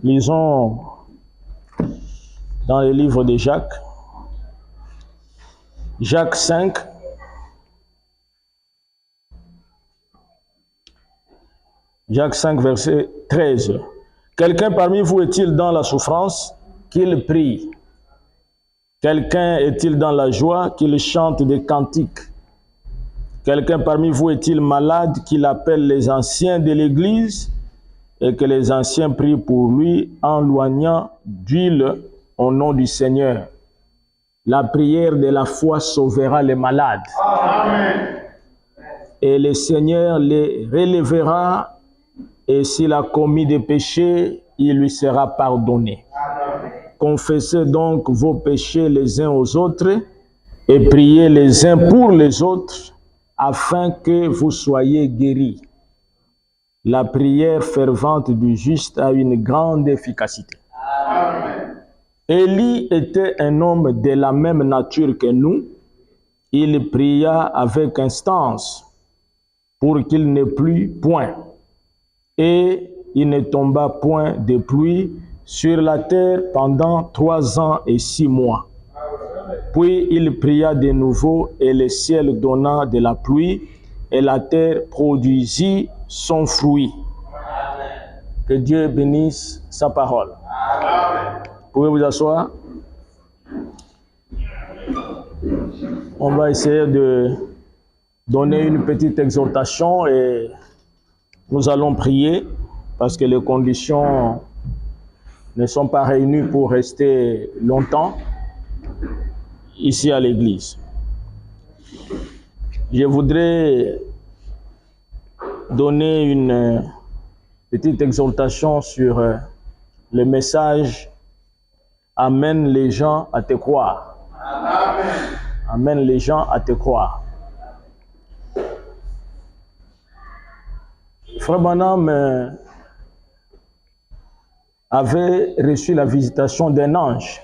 Lisons dans le livre de Jacques, Jacques 5, Jacques 5, verset 13. Quelqu'un parmi vous est-il dans la souffrance? Qu'il prie. Quelqu'un est-il dans la joie? Qu'il chante des cantiques. Quelqu'un parmi vous est-il malade? Qu'il appelle les anciens de l'Église et que les anciens prient pour lui en loignant d'huile au nom du Seigneur. La prière de la foi sauvera les malades. Amen. Et le Seigneur les relèvera, et s'il a commis des péchés, il lui sera pardonné. Amen. Confessez donc vos péchés les uns aux autres et priez les uns pour les autres afin que vous soyez guéris. La prière fervente du juste a une grande efficacité. Amen. Élie était un homme de la même nature que nous. Il pria avec instance pour qu'il ne plût point. Et il ne tomba point de pluie sur la terre pendant 3 ans et 6 mois. Puis il pria de nouveau, et le ciel donna de la pluie, et la terre produisit son fruit. Que Dieu bénisse sa parole. Amen. Pouvez vous asseoir? On va essayer de donner une petite exhortation et nous allons prier parce que les conditions ne sont pas réunies pour rester longtemps ici à l'église. Je voudrais donner une petite exhortation sur le message « Amène les gens à te croire ». Amène les gens à te croire. Frère Branham avait reçu la visitation d'un ange.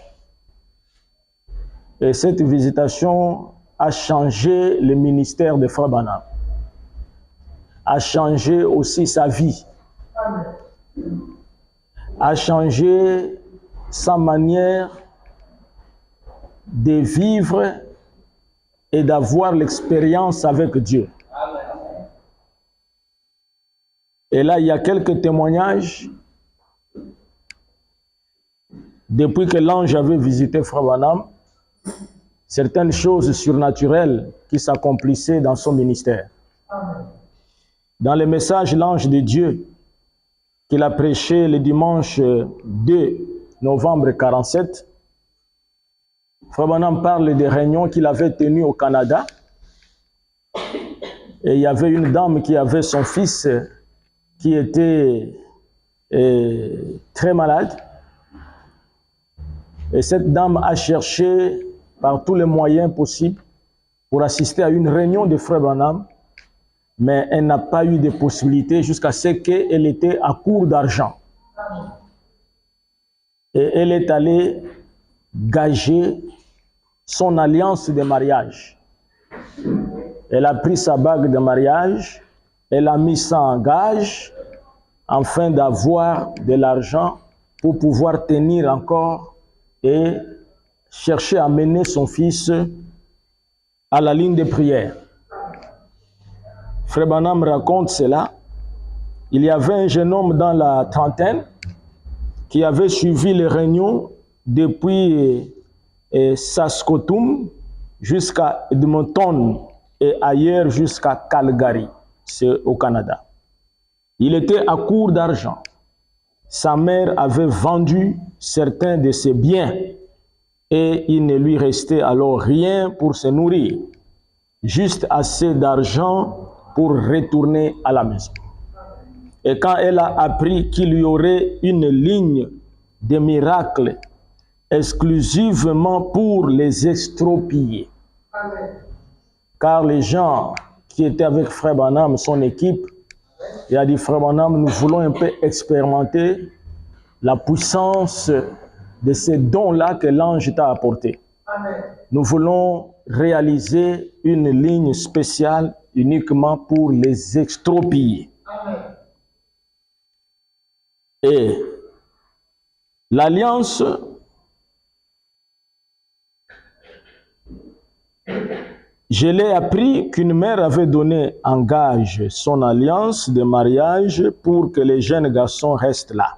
Et cette visitation a changé le ministère de Frère Branham. A changé aussi sa vie. A changé sa manière de vivre et d'avoir l'expérience avec Dieu. Et là, il y a quelques témoignages. Depuis que l'ange avait visité Frère Branham, certaines choses surnaturelles qui s'accomplissaient dans son ministère. Dans le message l'ange de Dieu qu'il a prêché le dimanche 2 novembre 47, Frère Branham parle des réunions qu'il avait tenues au Canada. Et il y avait une dame qui avait son fils qui était très malade. Et cette dame a cherché par tous les moyens possibles pour assister à une réunion de Frère Branham, mais elle n'a pas eu de possibilité jusqu'à ce qu'elle était à court d'argent. Et elle est allée gager son alliance de mariage. Elle a pris sa bague de mariage, elle a mis ça en gage afin d'avoir de l'argent pour pouvoir tenir encore et chercher à mener son fils à la ligne de prière. Frère Branham raconte cela. Il y avait un jeune homme dans la trentaine qui avait suivi les réunions depuis Saskatoon jusqu'à Edmonton et ailleurs jusqu'à Calgary, c'est au Canada. Il était à court d'argent. Sa mère avait vendu certains de ses biens et il ne lui restait alors rien pour se nourrir, juste assez d'argent pour retourner à la maison. Et quand elle a appris qu'il y aurait une ligne de miracles exclusivement pour les extropiés, car les gens qui étaient avec Frère Branham, son équipe, il a dit, Frère Branham, nous voulons un peu expérimenter la puissance de ces dons-là que l'ange t'a apporté. Nous voulons réaliser une ligne spéciale uniquement pour les extropiés. Et L'alliance, je l'ai appris qu'une mère avait donné en gage son alliance de mariage pour que les jeunes garçons restent là.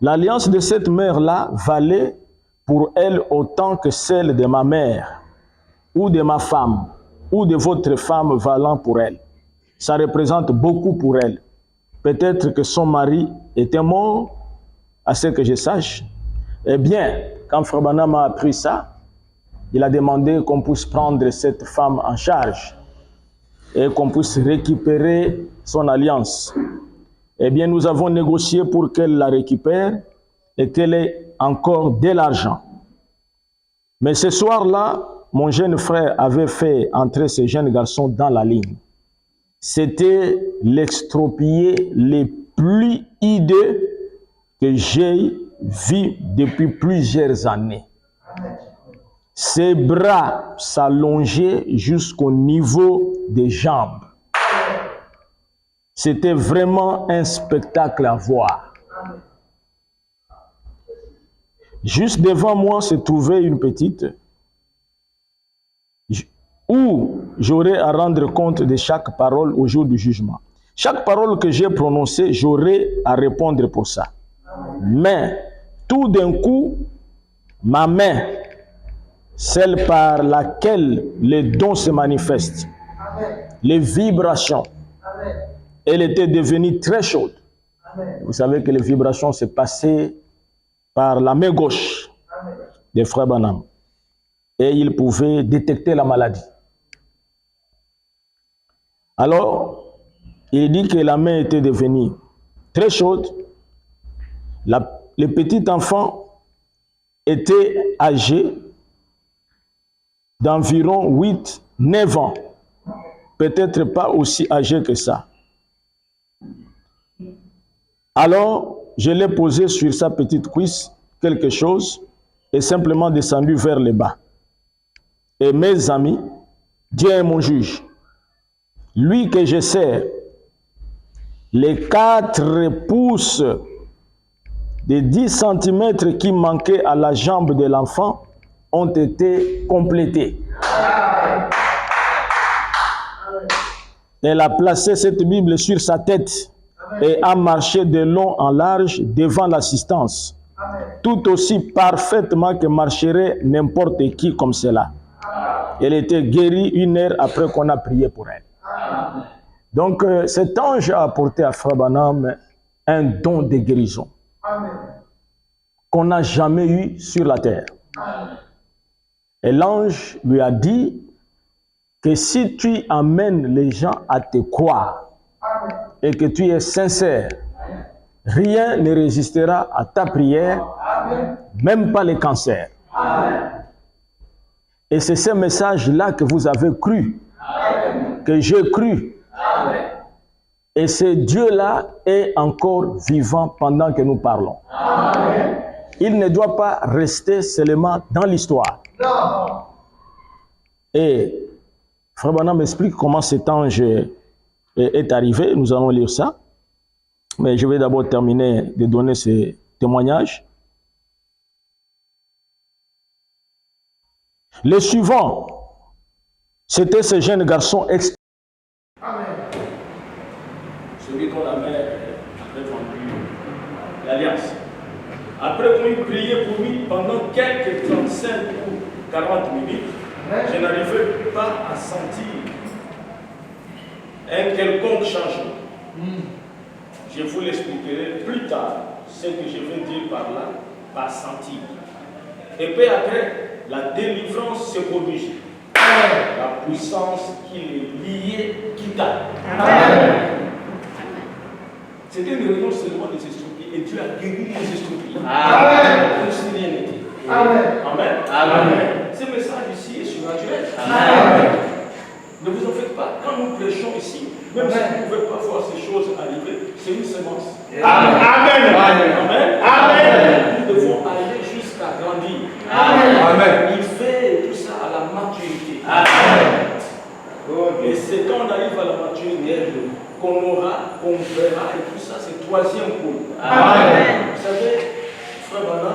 L'alliance de cette mère-là valait pour elle autant que celle de ma mère, ou de ma femme, ou de votre femme valant pour elle. Ça représente beaucoup pour elle. Peut-être que son mari était mort, à ce que je sache. Eh bien, quand Frère Branham a appris ça, il a demandé qu'on puisse prendre cette femme en charge et qu'on puisse récupérer son alliance. Eh bien, nous avons négocié pour qu'elle la récupère et qu'elle ait encore de l'argent. Mais ce soir-là, mon jeune frère avait fait entrer ce jeune garçon dans la ligne. C'était l'extropié le plus hideux que j'ai vu depuis plusieurs années. Ses bras s'allongeaient jusqu'au niveau des jambes. C'était vraiment un spectacle à voir. Juste devant moi se trouvait une petite où j'aurais à rendre compte de chaque parole au jour du jugement. Chaque parole que j'ai prononcée, j'aurais à répondre pour ça. Mais tout d'un coup, ma main, celle par laquelle les dons se manifestent, les vibrations, elle était devenue très chaude. Vous savez que les vibrations se passaient par la main gauche des frères Branham. Et ils pouvaient détecter la maladie. Alors, il dit que la main était devenue très chaude. Le petit enfant était âgé d'environ 8-9 ans. Peut-être pas aussi âgé que ça. Alors, je l'ai posé sur sa petite cuisse quelque chose et simplement descendu vers le bas. Et mes amis, Dieu est mon juge. Lui que je sers, les 4 pouces de 10 cm qui manquaient à la jambe de l'enfant ont été complétés. Elle a placé cette Bible sur sa tête et a marché de long en large devant l'assistance, tout aussi parfaitement que marcherait n'importe qui comme cela. Elle était guérie 1 heure après qu'on a prié pour elle. Donc cet ange a apporté à Frère Branham un don de guérison qu'on n'a jamais eu sur la terre. Et l'ange lui a dit que si tu amènes les gens à te croire et que tu es sincère, rien ne résistera à ta prière, même pas le cancer. Et c'est ce message-là que vous avez cru, que j'ai cru. Et ce Dieu-là est encore vivant pendant que nous parlons. Il ne doit pas rester seulement dans l'histoire. Et Frère Branham m'explique comment cet ange est arrivé. Nous allons lire ça. Mais je vais d'abord terminer de donner ces témoignages. Le suivant, c'était ce jeune garçon celui dont la mère avait vendu l'alliance. Après qu'on eut prié pour lui pendant quelques 35 ou 40 minutes, je n'arrivais pas à sentir un quelconque changement. Je vous l'expliquerai plus tard, ce que je vais dire par là, par sentir. Et puis après, la délivrance se produit. La puissance qui est liée quitta. C'était une réunion seulement des estropiés et Dieu a guéri les estropiés. Comme si rien n'était. Amen. Amen. Ce message ici est surnaturel. Ne vous en faites pas. Quand nous prêchons ici, même si vous ne pouvez pas voir ces choses arriver, c'est une semence. Amen. Amen. Amen. Nous devons aller jusqu'à grandir. Amen. Il fait tout ça à la maturité. Amen. Et c'est quand on arrive à la maturité qu'on aura, qu'on verra, et tout ça, c'est 3e coup. Amen. Vous savez, Frère Branham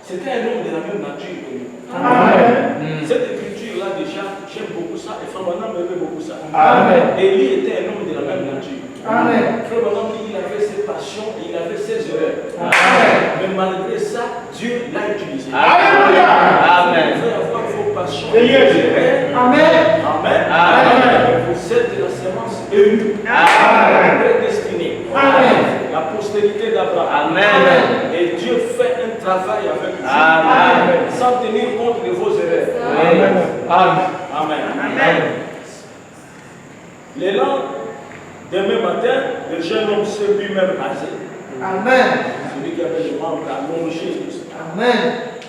C'était un homme de la même nature que nous. Amen. Cette écriture-là, déjà, j'aime beaucoup ça. Et Frère Branham aimait beaucoup ça. Amen. Élie était un homme de la même nature. Amen. Frère Branham dit qu'il avait ses passions, il avait ses erreurs. Amen. Mais malgré ça, Dieu l'a utilisé. Alléluia. Amen. Vous pouvez avoir vos passions et vos erreurs. Amen. Amen. Amen. Vous êtes de la sémence élue. Amen. Prédestinée. Amen. La postérité d'Abraham. Amen. Et Dieu fait un travail avec vous. Amen. Sans tenir compte de vos erreurs. Amen. Amen. Amen. Amen. L'élan, demain matin, le jeune homme s'est lui-même rasé. Amen. Celui qui avait le ventre allongé. Amen.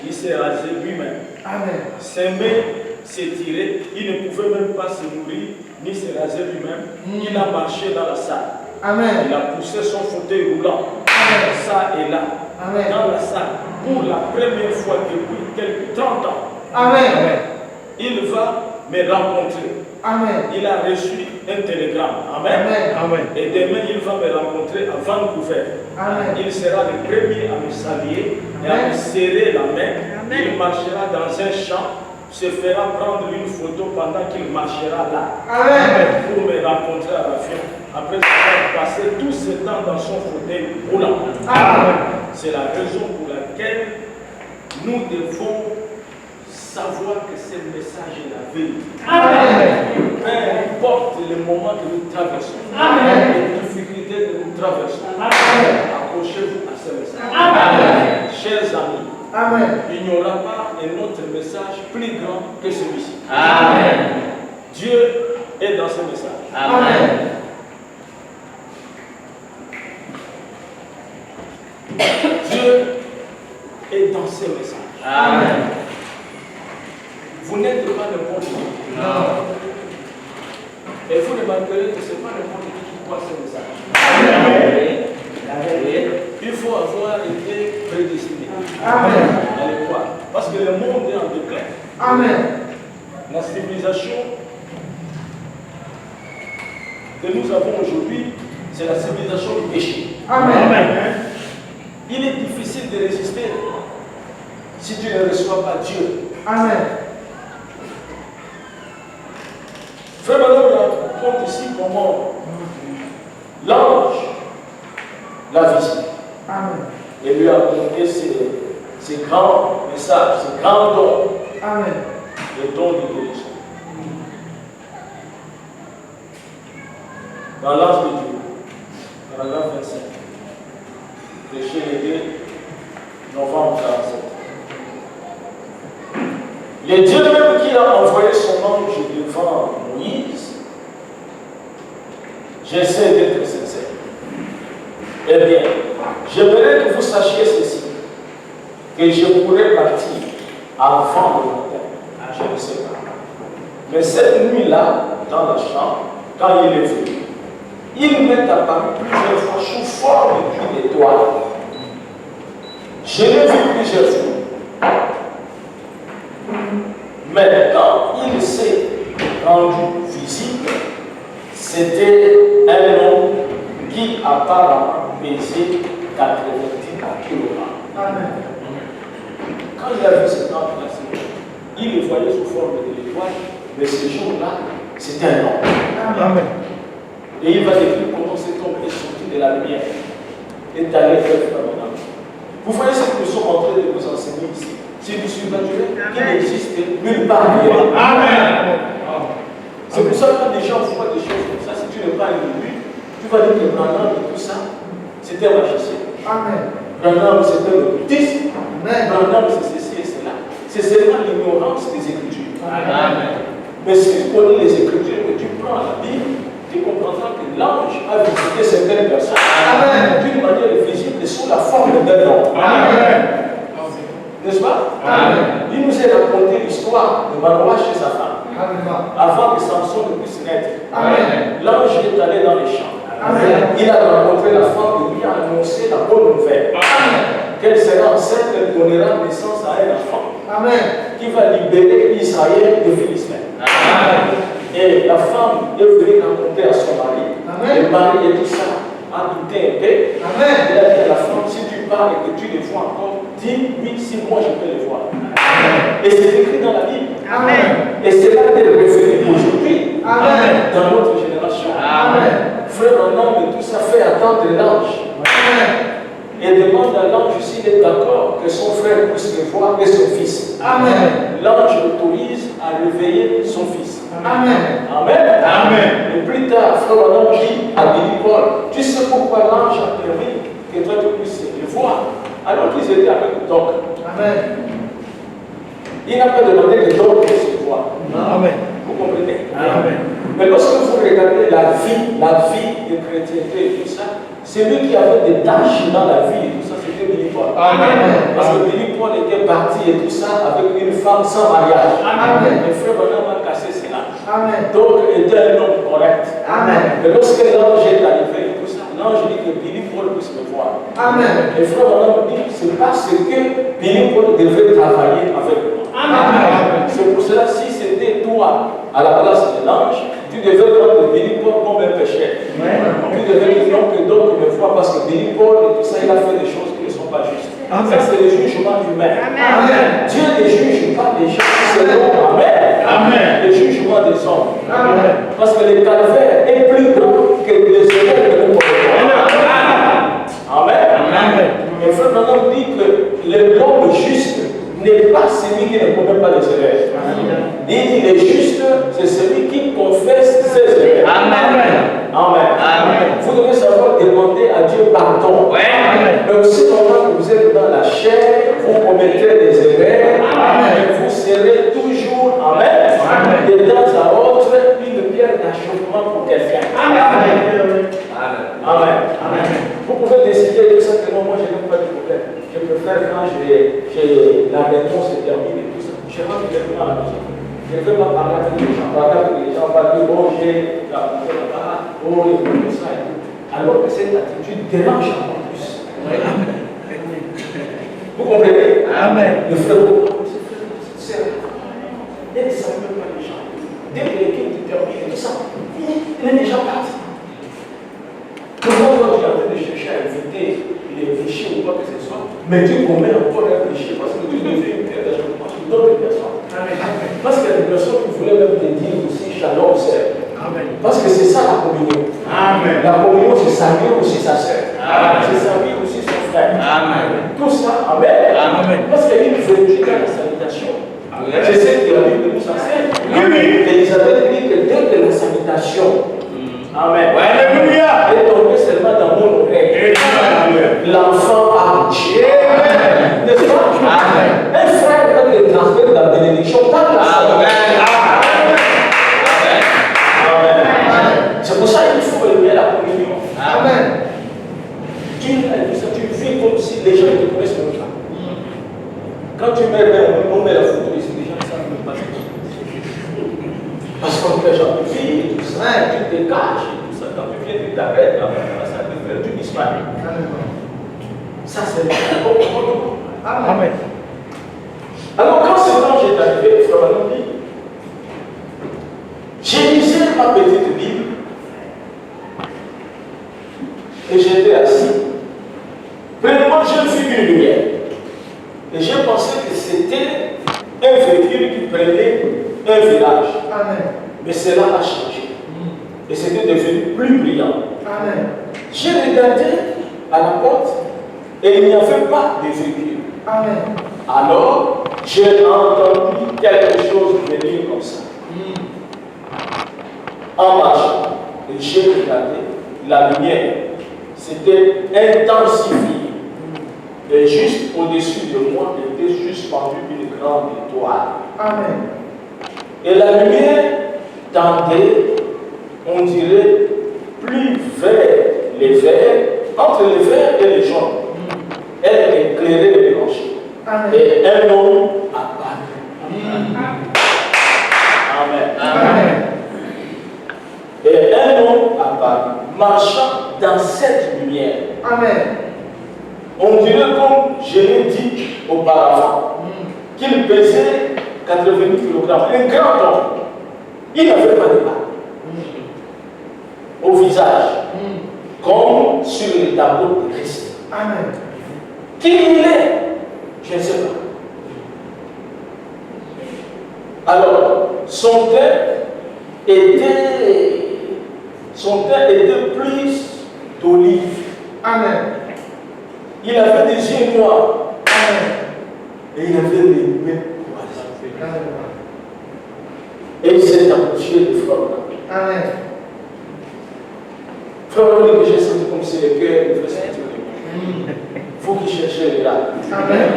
Il s'est rasé lui-même. Amen. Ses mains s'est tiré. Il ne pouvait même pas se nourrir, ni se raser lui-même. Il a marché dans la salle. Amen. Il a poussé son fauteuil roulant. Amen. Ça et là. Amen. Dans la salle. Pour la première fois depuis quelques 30 ans. Amen. Il va me rencontrer. Amen. Il a reçu un télégramme. Amen. Amen. Et demain, il va me rencontrer à Vancouver. Amen. Il sera le premier à me saluer et à me serrer la main. Amen. Il marchera dans un champ, se fera prendre une photo pendant qu'il marchera là. Amen. Pour me rencontrer à l'avion. Après avoir passé tout ce temps dans son fauteuil roulant. C'est la raison pour laquelle nous devons savoir que ce message est la vérité. Amen. Peu importe le moment que nous traversons, Amen. Les difficultés que nous traversons, accrochez-vous à ce message. Amen. Chers amis, Amen. Il n'y aura pas un autre message plus grand que celui-ci. Amen. Dieu est dans ce message. Amen. Dieu est dans ce message. Amen. Vous n'êtes pas n'importe qui. Non. Et vous remarquerez que ce n'est pas n'importe qui croit ce message. Amen. Il faut avoir été prédestiné. Amen. À le croire. Parce que le monde est en déclin. Amen. La civilisation que nous avons aujourd'hui, c'est la civilisation du péché. Amen. Amen. Il est difficile de résister si tu ne reçois pas Dieu. Amen. Frère Branham raconte ici comment l'ange l'a visité. Amen. Et lui a donné ses grands messages, ses grands dons. Amen. Les dons de guérison. Dans l'ange de Dieu, paragraphe 25. Péché le 2 novembre 47. Le Dieu même qui a envoyé son ange devant Moïse, j'essaie d'être sincère. Eh bien, j'aimerais que vous sachiez ceci, que je pourrais partir avant le matin. Je ne sais pas. Mais cette nuit-là, dans la chambre, quand il est venu, il m'est apparu plusieurs fois sous forme d'une étoile. Je l'ai vu plusieurs fois. Mais quand il s'est rendu visible, c'était un homme qui apparemment pesait 90 kg. Amen. Quand il a vu cet homme-là, il le voyait sous forme de l'étoile, mais ce jour-là, c'était un homme. Amen. Et il va décrire comment cet homme est sorti de la lumière et est allé vers Abraham. Vous voyez ce que nous sommes en train de vous enseigner ici. C'est du surnaturel qui n'existe nulle part ailleurs. Amen. C'est pour ça que quand des gens voient des choses comme ça, si tu n'es pas élu, tu vas dire que Branham et tout ça, c'était un magicien. Amen. Branham c'était le bouddhisme. Branham c'est ceci et cela. C'est seulement l'ignorance des Écritures. Amen. Mais si tu connais les Écritures et tu prends la Bible, tu comprendras que l'ange a visité certaines personnes d'une manière visible et sous la forme d'un homme. Amen. N'est-ce pas? Amen. Il nous a raconté l'histoire de Manoah chez sa femme. Amen. Avant que Samson ne puisse naître. L'ange est allé dans les champs. Amen. Il a rencontré la femme et lui a annoncé la bonne nouvelle. Qu'elle sera enceinte, elle donnera naissance à un enfant. Amen. Qui va libérer Israël des Philistins. Et la femme est venue raconter à son mari. Amen. Le mari et tout ça a douté un peu. Amen. Il a dit à la femme, si tu parles et que tu les vois encore, dis oui, si moi je peux les voir. Et c'est écrit dans la Bible. Amen. Et c'est là qu'elle est référée aujourd'hui. Amen. Dans notre génération. Amen. Frère, un homme et tout ça fait attendre l'ange. Et demande à l'ange s'il est d'accord que son frère puisse le voir et son fils. Amen. L'ange autorise à réveiller son fils. Amen. Amen. Amen. Et plus tard, frère Adam dit à Billy Paul, tu sais pourquoi l'ange a permis que toi tu puisses le voir alors qu'ils étaient avec le doc. Amen. Il n'a pas demandé que l'homme puisse le voir. Amen. Vous comprenez? Amen. Mais lorsque vous regardez la vie de chrétienté et tout ça, c'est lui qui avait des tâches dans la vie et tout ça, c'était Billy Paul. Amen. Parce que Billy Paul était parti et tout ça avec une femme sans mariage. Amen. Le frère Branham a cassé cela. Amen. Donc, il était un homme correct. Amen. Mais lorsque l'ange est arrivé et tout ça, l'ange dit que Billy Paul puisse me voir. Amen. Le frère Branham dit c'est parce que Billy Paul devait travailler avec moi. Amen. C'est pour cela, si c'était toi à la place de l'ange, tu devais prendre Billy Paul comme un pécheur. Tu devais dire non que d'autres me voient parce que Billy Paul et tout ça, il a fait des choses qui ne sont pas justes. Amen. Ça, c'est le jugement humain. Amen. Dieu ne juge pas les gens selon Amen. Amen. Le jugement des hommes. Amen. Parce que le calvaire est plus grand que les erreurs que nous commettons. Amen. Amen. Et frère Branham dit que l'homme juste n'est pas celui qui ne commet pas les erreurs. Il dit le juste, c'est celui qui confesse ses erreurs. Amen. Amen. Amen. Vous devez savoir demander à Dieu pardon. Ouais. Mais aussi pendant que vous êtes dans la chair, vous commettez des erreurs. Amen. Vous serez toujours, amen, amen, de temps à autre, une pierre d'achoppement pour quelqu'un. Amen. Amen. Amen. Amen. Vous pouvez décider tout ça que non, moi je n'ai pas de problème. Je préfère quand j'ai la réponse est terminée et tout ça. Je rentre directement à la maison. Je ne veux pas parler avec les gens. Parler avec les gens, pas dire oh j'ai la bouteille là-bas, oh il faut ça et tout. Alors que cette attitude dérange encore plus. Amen. Vous comprenez? Amen. Le frère, c'est il ne savent même pas les gens. Dès que l'équipe termine et tout ça, il est déjà parti. Comment toi tu es en train de chercher à éviter les péchés ou quoi que ce soit, mais tu commets encore un péché parce que tu deviens une pierre d'achoppement sur d'autres personnes. Parce qu'il y a des personnes qui voulaient même te dire aussi shalom, sœur. Parce que c'est ça la communion. Amen. La communion, c'est sa vie aussi sa sœur. C'est sa vie aussi son frère. Amen. Tout ça, amen. Amen. Parce qu'il y a une verticale à la salutation. C'est ce que la Bible nous enseigne. Elisabeth dit que dès que la salutation, amen, est tombée seulement dans mon oreille, l'enfant a bouché. N'est-ce pas? Amen. Un frère peut te transmettre la bénédiction par la salutation. C'est pour ça qu'il faut élever la communion. Amen. Tu vis comme si les gens te connaissent même pas. Quand tu mets on met la photo ici, les gens ne savent même pas ce que c'est. Parce qu'on fait genre de vie et tout ça, tu te caches et tout ça. Quand tu viens, tu t'arrêtes, ça te fait, tu disparais. Ça, c'est le comportement. Amen. Alors, quand ce temps est arrivé, frère Manon dit, j'ai lisé ma petite Bible et j'étais assis. Premièrement, j'ai vu une lumière et j'ai pensé que c'était un véhicule qui prenait un village. Amen. Mais cela a changé et c'était devenu plus brillant. Amen. J'ai regardé à la porte et il n'y avait pas de véhicule. Amen. Alors, j'ai entendu quelque chose venir comme ça. En marchant, et j'ai regardé la lumière, c'était intensifié. Et juste au-dessus de moi était suspendue une grande étoile. Amen. Et la lumière tendait, on dirait, plus vers les verts, entre les verts et les jaunes. Elle éclairait les planchers. Et un homme apparut. Amen. Amen. Et un homme apparut, marchant dans cette lumière. Amen. On dirait comme je l'ai dit auparavant, qu'il pesait 80 kg, un grand homme. Il n'avait pas de barbe au visage, comme sur le tableau de Christ. Amen. Qui il est? Je ne sais pas. Alors, son teint était plus d'olive. Amen. Il avait des yeux noirs. Amen. Et il avait les mains croisées. Et il s'est approché du frère. Amen. Frère, que j'ai senti comme si le cœur me faisait sentir. Il faut qu'il cherche là. Amen.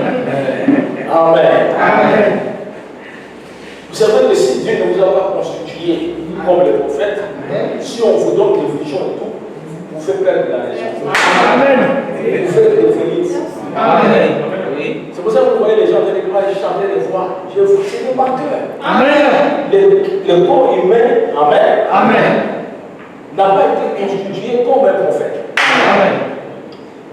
Amen. Amen. Vous savez que si Dieu ne vous a pas constitué comme les prophètes, si on vous donne des visions et tout, vous faites perdre la raison. Amen. Vous faites des félix. Amen. C'est pour ça que vous voyez les gens en train de chanter des voix. Je vous c'est des batteurs. Amen. Le corps humain, Amen. Amen. N'a pas été constitué comme un prophète. Amen.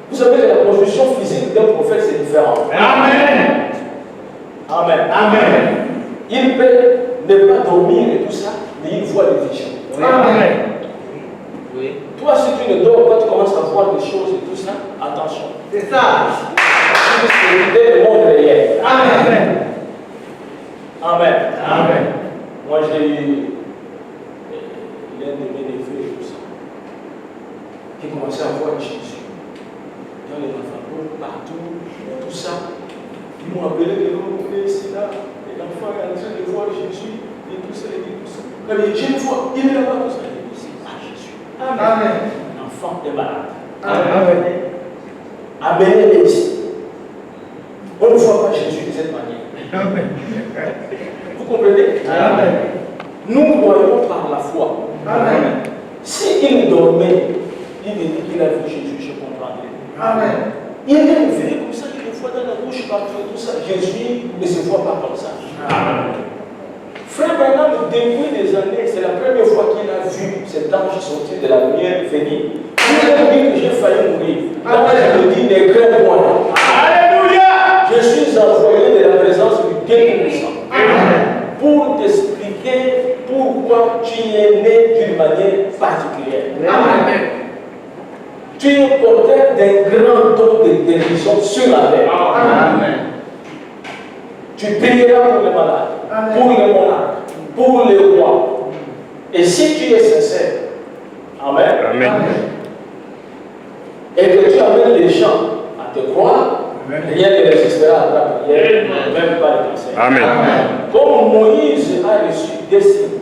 Vous savez que la constitution physique d'un prophète c'est différent. Amen. Amen. Amen. Il peut ne pas dormir et tout ça, mais il voit des visions. Amen. Oui. Toi, si tu ne dors pas, tu commences à voir des choses et tout ça, attention. C'est ça. C'est le monde réel. Amen. Amen. Amen. Moi, j'ai eu l'un de mes neveux et tout ça, qui commençait à voir Jésus dans les enfants, partout, tout ça. Ils m'ont appelé de l'eau, c'est là, et l'enfant est en train de voir Jésus, et tout ça, et tout ça. Mais je le vois, il est là-bas, tout ça, et c'est pas Jésus. Amen. L'enfant est malade. Amen. Amen est ici. On ne voit pas Jésus de cette manière. Amen. Vous comprenez? Amen. Nous croyons par la foi. Amen. S'il dormait, il dit qu'il a vu Jésus, je comprendrais. Amen. Il est venu comme ça, il le voit dans la bouche, partout, tout ça. Jésus ne se voit pas comme ça. Amen. Frère Branham, depuis des années, c'est la première fois qu'il a vu cet ange sortir de la lumière venir. Il a dit que j'ai failli mourir. L'ange me dit, ne crains point. Alléluia. Je suis envoyé de la présence du Dieu Tout-Puissant pour t'expliquer pourquoi tu es né d'une manière particulière. Amen. Tu es porteur d'un grand don de guérison sur la terre. Amen. Tu prieras pour les malades, Amen. pour les monarques, pour les rois. Et si tu es sincère, Amen, Amen. et que tu amènes les gens à te croire, rien ne résistera à ta prière, même pas le cancer. Amen. Comme Moïse a reçu des signes,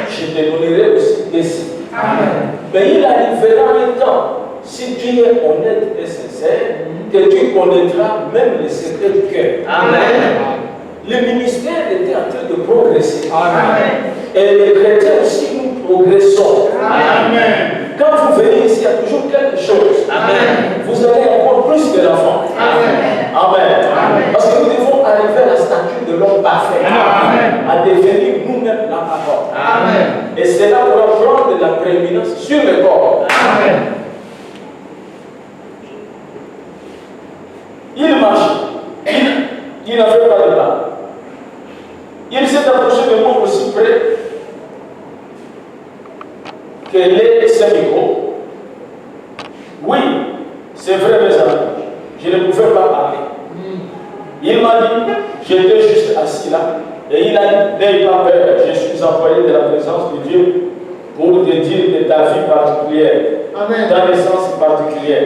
je te donnerai aussi des signes. Amen. Mais il arrivera un temps, si tu es honnête et sincère, que tu connaîtras même les secrets du cœur. Amen. Le ministère était en train de progresser. Amen. Et les chrétiens aussi, nous progressons. Amen. Quand vous venez ici, il y a toujours quelque chose. Amen. Vous allez encore plus que l'enfant. Amen. Amen. Amen. Parce que nous devons arriver à la stature de l'homme parfait. Amen. À devenir nous-mêmes la parole. Amen. Et c'est là pour prendre de la prééminence sur le corps. Amen. Il marche. Il n'avait pas de pas. Il s'est approché de moi aussi près que les Saint-Micro. Oui, c'est vrai, mes amis. Je ne pouvais pas parler. Il m'a dit, j'étais juste assis là, et il a dit, n'aie pas peur, je suis envoyé de la présence de Dieu pour te dire de ta vie particulière, Amen. ta naissance particulière.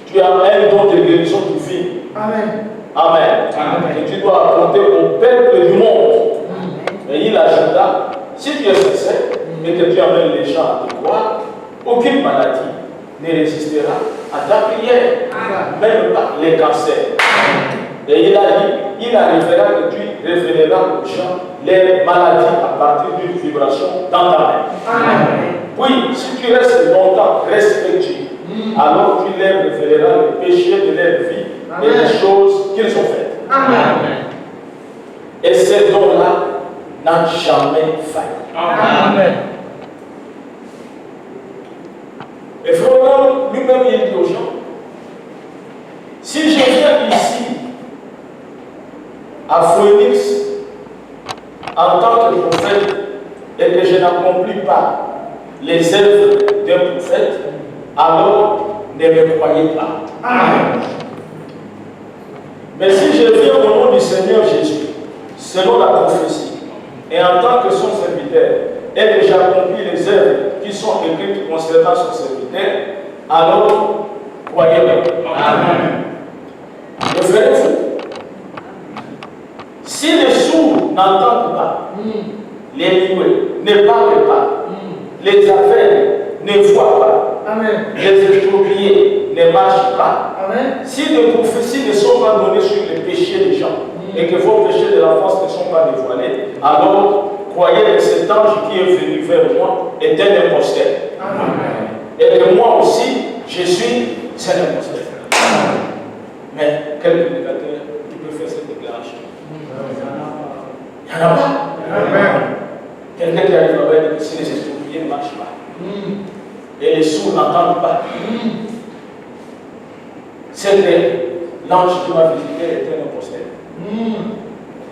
Tu as un don de guérison divine. Amen. Amen. Amen. Que tu dois apporter au peuple du monde. Et il ajouta, si tu es sincère et que tu amènes les gens à te croire, aucune maladie ne résistera à ta prière, même pas les cancers. Et il a dit, il arrivera que tu révéleras aux gens les maladies à partir d'une vibration dans ta main. Amen. Oui, si tu restes longtemps respectueux, alors tu leur révéleras les péchés de leur vie et les choses qu'ils ont faites. Amen. Et ces dons-là n'ont jamais failli. Amen. Et Frère lui-même, il dit aux gens, si je viens ici à Phoenix en tant que prophète et que je n'accomplis pas les œuvres d'un prophète, alors ne me croyez pas. Amen. Mais si je viens au nom du Seigneur Jésus, selon la prophétie, et en tant que son serviteur, et que j'accomplis les œuvres qui sont écrites concernant son serviteur, alors croyez-moi. Amen. Le ferez-vous? Si les sourds n'entendent pas, les muets ne parlent pas, les aveugles ne voient pas, Amen. les expropriés ne marchent pas, Amen. si les prophéties ne sont pas données sur les péchés des gens et que vos péchés de l'enfance ne sont pas dévoilés, alors croyez que cet ange qui est venu vers moi est un imposteur. Amen. Et que moi aussi, je suis un imposteur. Mais quel prédicateur qui peut faire cette déclaration? Il n'y en a pas. Amen. Quelqu'un qui arrive à dire que si les expropriés ne marchent pas, et les sourds n'entendent pas, c'est que l'ange qui m'a visité est un imposteur.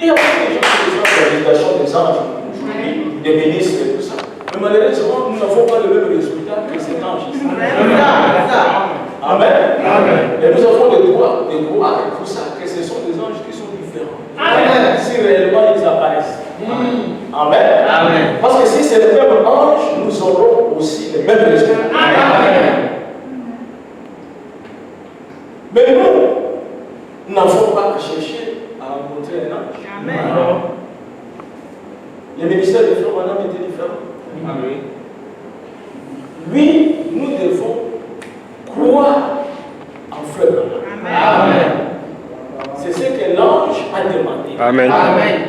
Et il y a beaucoup de gens qui font la réalisation des anges aujourd'hui, des ministres et tout ça. Mais malheureusement, nous n'avons pas le même résultat que cet ange ici. Amen. Amen. Et nous avons le droit de croire et tout ça, que ce sont des anges qui sont différents. Amen. Si réellement ils apparaissent. Amen. Amen. Parce que si c'est le même ange, nous aurons aussi les mêmes résultats. Amen. Mais nous n'avons pas à chercher à rencontrer un ange. Amen. Le ministère de Frère Branham était différent. Amen. Lui, nous devons croire en Frère Branham. Amen. C'est ce que l'ange a demandé. Amen. Amen.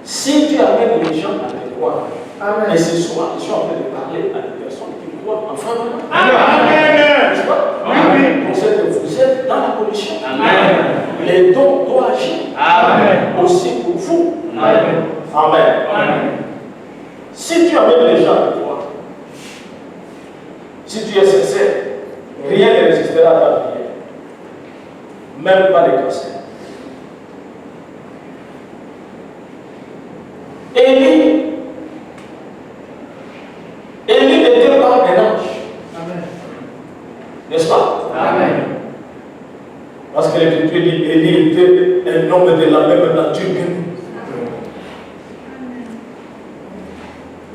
Si tu amènes les gens à te croire, Amen. et ce soir, je suis en train de parler à des personnes qui croient en Frère Branham. Amen. N'est-ce pas? Amen. Pour ça que vous êtes dans la commission. Amen. Les dons doivent agir. Amen. Aussi pour vous. Amen. Amen. Amen. Si tu amènes les gens à te croire, si tu es sincère, rien ne résistera à ta prière. Même pas les cancers. Élie n'était pas un ange. Amen. N'est-ce pas? Amen. Parce que l'Écriture dit Élie était un homme de la même nature que nous.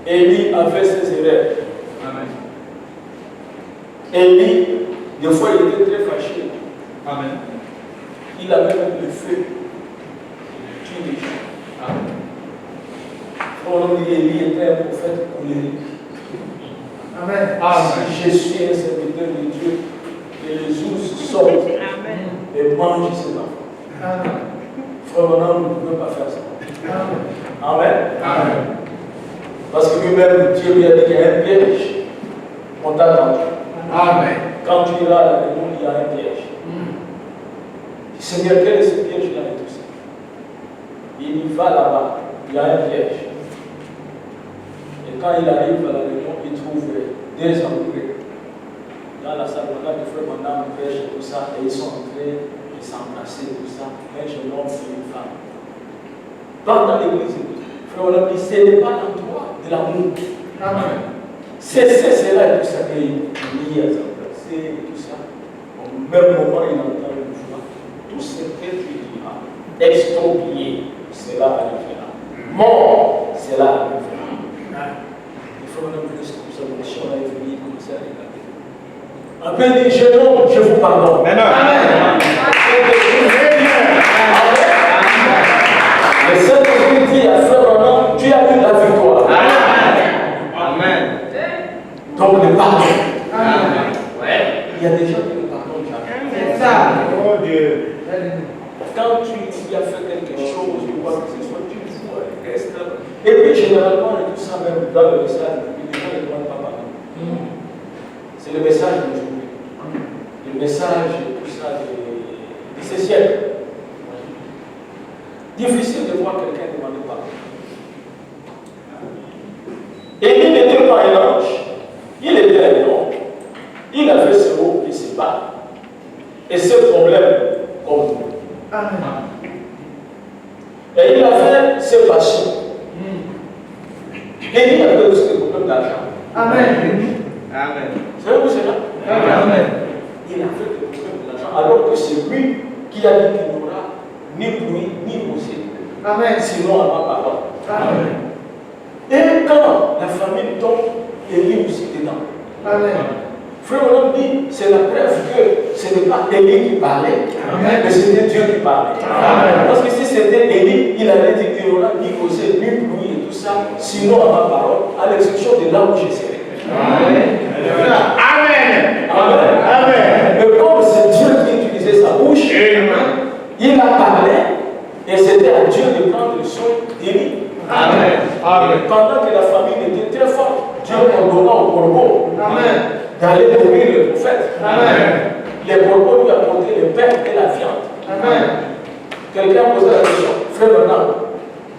Élie avait ses erreurs. Amen. Élie, des fois, il était très fâché. Amen. Il avait même le feu. Il tue les gens. Amen. On dit Élie était un prophète colérique. Amen. Si je suis un serviteur de Dieu, et les ours sortent et mangent ses enfants. Amen. Frère Branham ne pouvait pas faire ça. Amen. Amen. Amen. Parce que lui-même, Dieu lui a dit qu'il y a un piège. On t'a entendu. Amen. Quand tu iras à la maison, il y a un piège. Seigneur, quel est ce piège-là et tout ça? Il y va là-bas, il y a un piège. Et quand il arrive à la maison, il trouve deux Anglais dans la salle, on a des frères, madame, pêche et tout ça, et ils sont en train de s'embrasser, tout ça, un jeune homme et une femme. Pendant l'église, frère, on a dit, ce n'est pas l'endroit de l'amour. Amen. C'est cela et tout ça qu'il y a s'embrasser et tout ça. Au même moment, il entend une voix. Tout ce que tu diras, exproprié, cela arrivera. Mort, cela arrivera. Il faut qu'on ait plus comme ça, mais si on a évolué comme ça, regardez. Après, dit, jeune homme, je vous pardonne. Amen. Le Saint-Esprit dit à Frère Branham, tu as eu la victoire. Amen. Donc, le pardon. Amen. Il y a des gens qui ne pardonnent jamais. C'est ça. Oh Dieu. Quand tu as fait quelque chose, ou quoi que ce soit, tu restes. Et puis, généralement, et tout ça, même dans le message, les gens ne demandent pas pardon. C'est le message d'aujourd'hui. Le message, tout ça, de ce siècle. Difficile de voir quelqu'un demander pardon. Et il n'était pas un ange, il était un homme. Il avait ce haut et ses bas. Et ce problème comme nous. Amen. Et il avait ses passions. Et il avait aussi des problèmes d'argent. Amen. Amen. Savez-vous cela? Amen. il a fait des problèmes de l'argent, alors que c'est lui qui a dit qu'il n'y aura ni pluie ni rosée. Amen. Sinon, à ma parole. Amen. Et quand la famille tombe, Élie aussi dedans. Amen. Frère Olom dit, c'est la preuve que ce n'est pas Élie qui parlait, mais c'était Dieu qui parlait. Amen. Parce que si c'était Élie, il allait dire qu'il n'y aura ni rosée, ni pluie et tout ça, sinon à ma parole, à l'exception de là où je serai. Amen. Amen. Amen. Amen. Mais comme c'est Dieu qui utilisait sa bouche, il a parlé et c'était à Dieu de prendre le soin d'Élie. Amen. Amen. Pendant que la famine était très forte, Dieu ordonna au corbeau d'aller nourrir le prophète. Amen. Les corbeaux lui apportaient le pain et la viande. Amen. Quelqu'un posait la question, frère Bernard,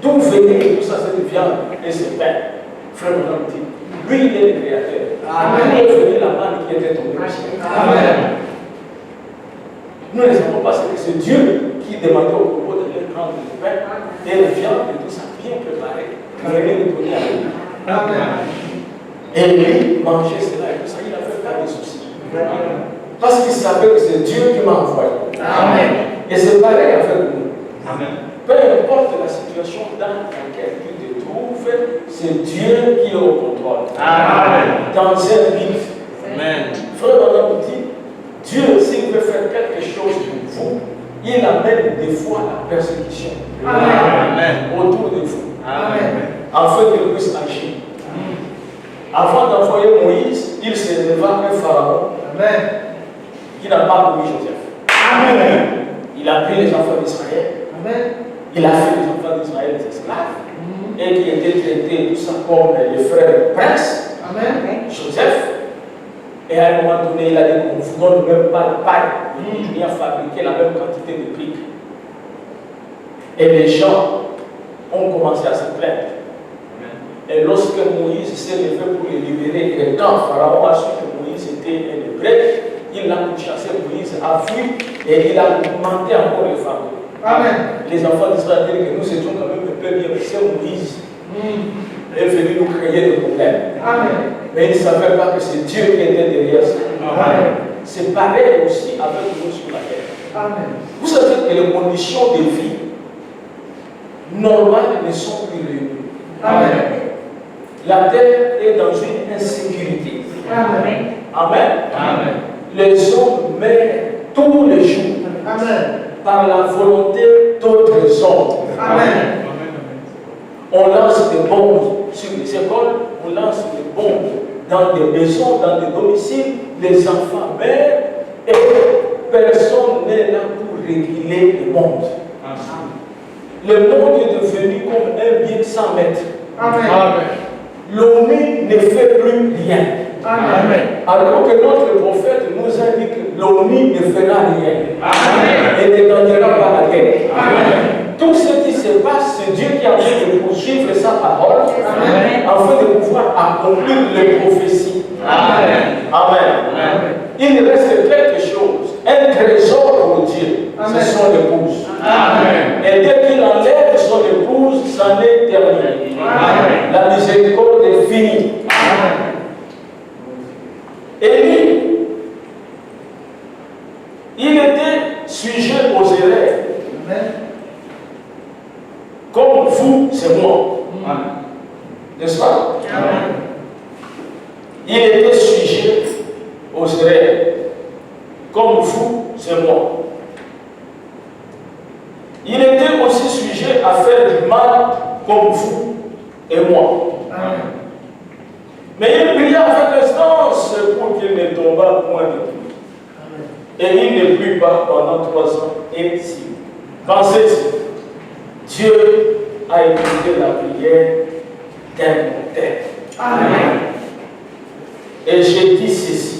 d'où venait tout ça, cette viande et ce pain? Frère Bernard dit, lui il est le créateur. Amen. D'où venait la manne qui était tombée du ciel? Amen. Nous ne savons pas, c'est Dieu qui demandait au corbeau d'aller prendre le pain et la viande et tout ça bien préparé. Venez le donner à lui. Amen. Et lui mangeait cela et tout ça, il a fait pas de soucis. Parce qu'il savait que c'est Dieu qui m'a envoyé. Amen. Et c'est pareil avec nous. Amen. Peu importe la situation dans laquelle tu te trouves, c'est Dieu qui est au contrôle. Amen. Dans un but. Amen. Frère Madame dit, Dieu, s'il veut faire quelque chose pour vous, il amène des fois la persécution. Amen. Autour de vous. Amen. Afin qu'il puisse agir. Avant d'envoyer Moïse, il s'est devant un pharaon Amen. qui n'a pas connu Joseph. Amen. Il a pris les enfants d'Israël, Amen. il a fait les enfants d'Israël des esclaves, et qui étaient traités tout ça comme les frères princes, Amen. Joseph. Et à un moment donné, il a dit qu'on ne vous donne même pas la paille pour continuer à fabriquer la même quantité de briques. Et les gens ont commencé à se plaindre. Et lorsque Moïse s'est levé pour les libérer, et quand Pharaon a su que Moïse était un hébreu, il a pourchassé Moïse, a fui, et il a augmenté encore les femmes. Amen. Les enfants d'Israël disaient que nous étions quand même un peu bien, mais c'est Moïse est venu nous créer des problèmes. Amen. Mais ils ne savaient pas que c'est Dieu qui était derrière ça. Amen. C'est pareil aussi avec nous sur la terre. Amen. Vous savez que les conditions de vie normales ne sont plus réunies. Amen. La terre est dans une insécurité. Amen. Amen. Amen. Les hommes meurent tous les jours Amen. par la volonté d'autres hommes. Amen. On lance des bombes sur les écoles, on lance des bombes dans des maisons, dans des domiciles, les enfants meurent et personne n'est là pour réguler le monde. Le monde est devenu comme un bien sans maître. Amen. L'ONU ne fait plus rien. Amen. Alors que notre prophète nous a dit que l'ONU ne fera rien. Amen. Et ne gagnera pas la guerre. Amen. Tout ce qui se passe, c'est Dieu qui a envie de poursuivre sa parole afin de pouvoir accomplir les prophéties. Amen. Amen. Il reste quelque chose, un trésor pour Dieu, c'est son épouse. Amen. Et dès qu'il enlève son épouse, c'en est terminé. Amen. La miséricorde est finie. Amen. Élie, il était sujet aux erreurs. Amen. Comme vous, c'est moi. N'est-ce pas? Amen. Il était sujet aux erreurs. Comme vous, c'est moi. Il était aussi sujet à faire du mal comme vous et moi. Amen. Mais il pria avec instance pour qu'il ne tombât point de pluie. Et il ne plut pas pendant 3 ans et 6 mois. Pensez-y, Dieu a écouté la prière d'un mortel. Amen. Et j'ai dit ceci.